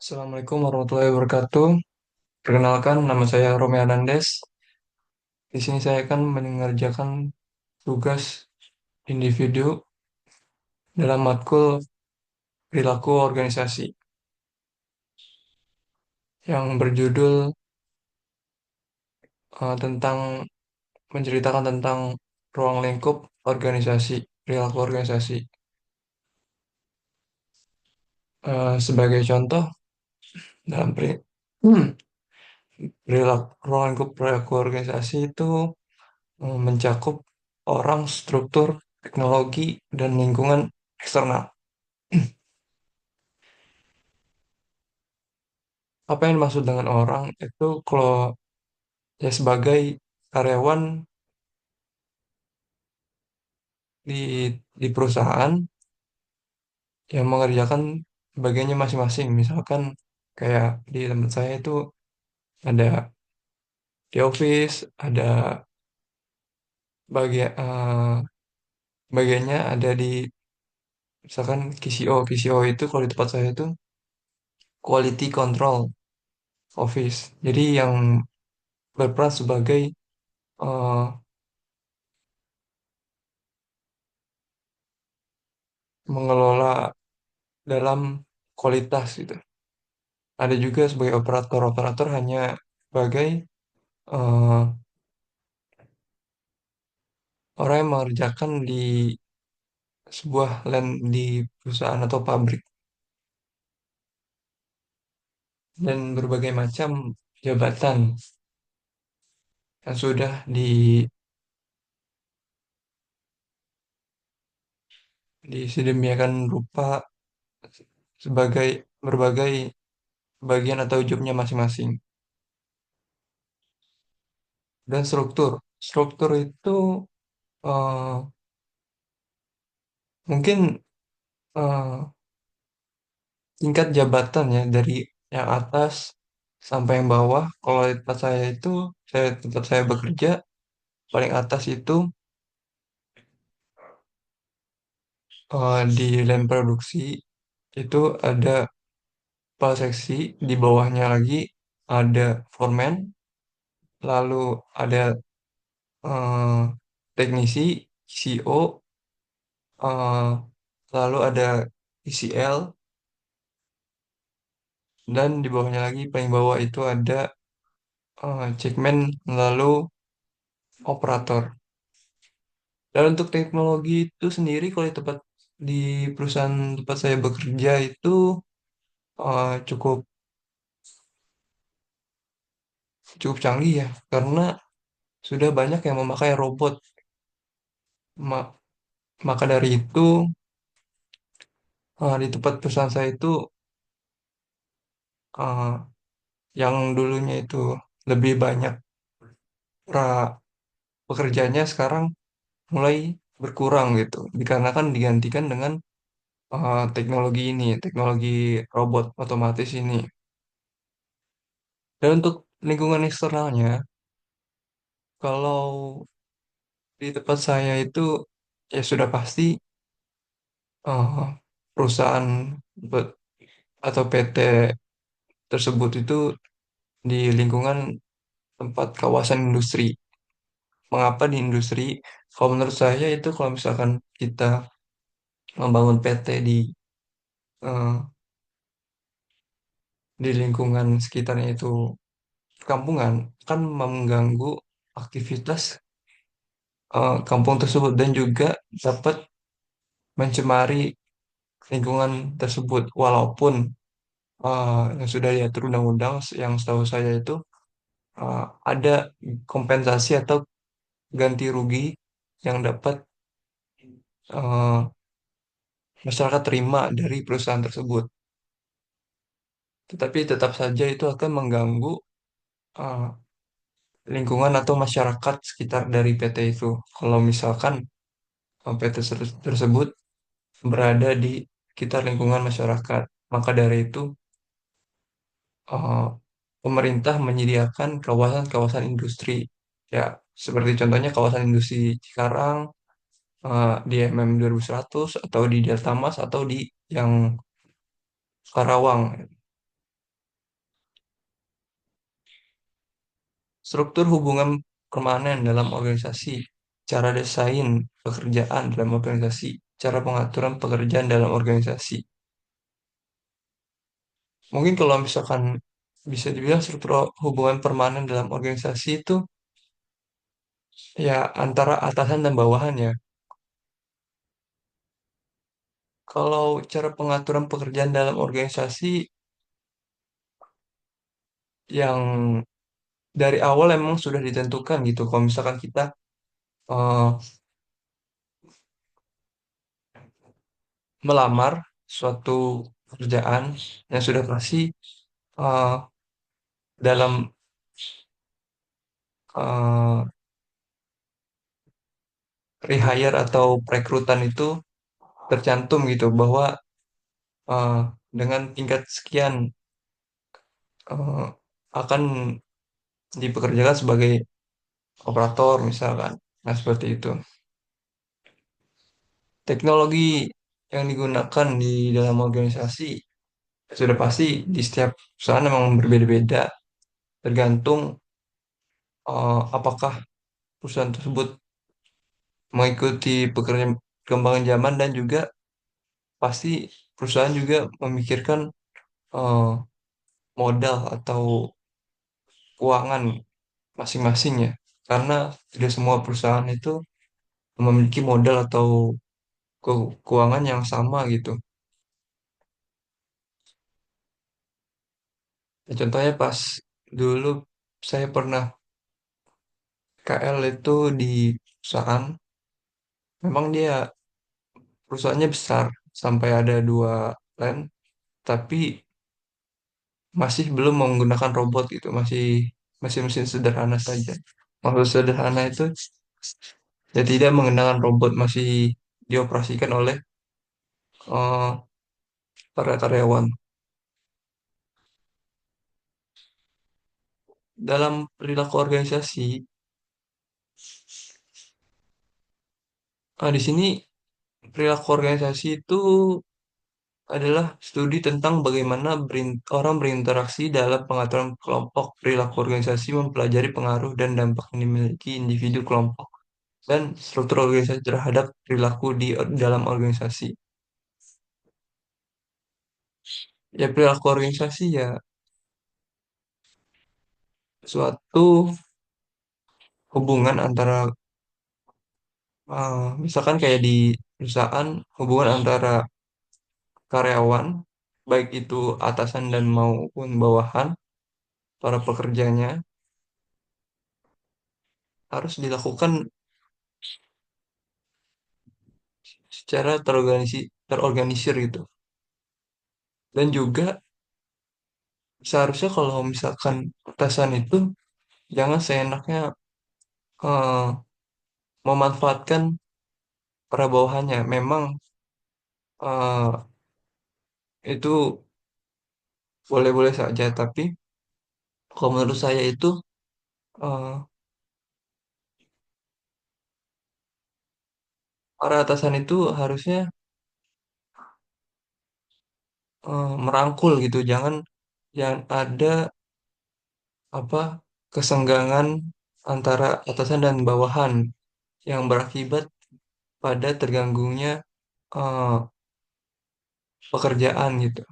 Assalamualaikum warahmatullahi wabarakatuh. Perkenalkan, nama saya Romi Anandes. Di sini saya akan mengerjakan tugas individu dalam matkul perilaku organisasi yang berjudul tentang menceritakan tentang ruang lingkup organisasi, perilaku organisasi. Sebagai contoh, dalam ruang lingkup perilaku organisasi itu mencakup orang, struktur, teknologi, dan lingkungan eksternal. Apa yang dimaksud dengan orang itu kalau ya sebagai karyawan di perusahaan yang mengerjakan bagiannya masing-masing. Misalkan kayak di tempat saya itu ada di office, ada bagiannya ada di misalkan KCO. KCO itu kalau di tempat saya itu Quality Control Office. Jadi yang berperan sebagai eh, mengelola dalam kualitas gitu. Ada juga sebagai operator. Operator hanya sebagai eh, orang yang mengerjakan di sebuah land di perusahaan atau pabrik dan berbagai macam jabatan yang sudah disediakan rupa sebagai berbagai bagian atau jobnya masing-masing. Dan struktur itu eh, mungkin eh, tingkat jabatan ya dari yang atas sampai yang bawah. Kalau di tempat saya itu, tempat saya bekerja paling atas itu di lab produksi itu ada kepala seksi, di bawahnya lagi ada foreman, lalu ada eh, teknisi, CO, eh, lalu ada ICL, dan di bawahnya lagi paling bawah itu ada checkman, lalu operator. Dan untuk teknologi itu sendiri kalau di perusahaan tempat saya bekerja itu cukup cukup canggih ya karena sudah banyak yang memakai robot. Ma- Maka dari itu di tempat perusahaan saya itu eh, yang dulunya itu lebih banyak pra pekerjaannya sekarang mulai berkurang gitu dikarenakan digantikan dengan teknologi ini, teknologi robot otomatis ini. Dan untuk lingkungan eksternalnya, kalau di tempat saya itu ya sudah pasti eh, perusahaan be- atau PT tersebut itu di lingkungan tempat kawasan industri. Mengapa di industri? Kalau menurut saya itu kalau misalkan kita membangun PT eh, di lingkungan sekitarnya itu kampungan, kan mengganggu aktivitas kampung tersebut dan juga dapat mencemari lingkungan tersebut. Walaupun yang sudah diatur undang-undang yang setahu saya itu ada kompensasi atau ganti rugi yang dapat eh, masyarakat terima dari perusahaan tersebut. Tetapi tetap saja itu akan mengganggu eh, lingkungan atau masyarakat sekitar dari PT itu. Kalau misalkan PT tersebut berada di sekitar lingkungan masyarakat, maka dari itu eh, pemerintah menyediakan kawasan-kawasan industri. Ya, seperti contohnya kawasan industri Cikarang di MM 2100 atau di Delta Mas atau di yang Karawang. struktur hubungan permanen dalam organisasi, cara desain pekerjaan dalam organisasi, cara pengaturan pekerjaan dalam organisasi. Mungkin kalau misalkan bisa dibilang struktur hubungan permanen dalam organisasi itu ya antara atasan dan bawahan ya. Kalau cara pengaturan pekerjaan dalam organisasi yang dari awal emang sudah ditentukan gitu. Kalau misalkan kita eh, melamar suatu pekerjaan yang sudah pasti eh, dalam eh, rehire atau perekrutan itu tercantum gitu bahwa eh, dengan tingkat sekian eh, akan dipekerjakan sebagai operator misalkan. Nah, seperti itu. Teknologi yang digunakan di dalam organisasi sudah pasti di setiap perusahaan memang berbeda-beda, tergantung apakah perusahaan tersebut mengikuti perkembangan zaman dan juga pasti perusahaan juga memikirkan eh, modal atau keuangan masing-masing ya. Karena tidak semua perusahaan itu memiliki modal atau keuangan yang sama gitu. Ya, contohnya pas dulu saya pernah KL itu di perusahaan, memang dia perusahaannya besar sampai ada dua land, tapi masih belum menggunakan robot gitu, masih masih mesin sederhana saja. Maksud sederhana itu ya tidak menggunakan robot, masih dioperasikan oleh eh, para karyawan. Dalam perilaku organisasi, di sini perilaku organisasi itu adalah studi tentang bagaimana orang berinteraksi dalam pengaturan kelompok. Perilaku organisasi mempelajari pengaruh dan dampak yang dimiliki individu kelompok dan struktur organisasi terhadap perilaku di dalam organisasi. Ya perilaku organisasi ya suatu hubungan antara misalkan kayak di perusahaan, hubungan antara karyawan baik itu atasan dan maupun bawahan para pekerjanya harus dilakukan secara terorganisir gitu. Dan juga seharusnya kalau misalkan atasan itu jangan seenaknya eh, memanfaatkan para bawahannya. Memang eh, itu boleh-boleh saja, tapi kalau menurut saya itu eh, para atasan itu harusnya merangkul gitu. Jangan ada apa kesenggangan antara atasan dan bawahan yang berakibat pada terganggunya eh, pekerjaan gitu.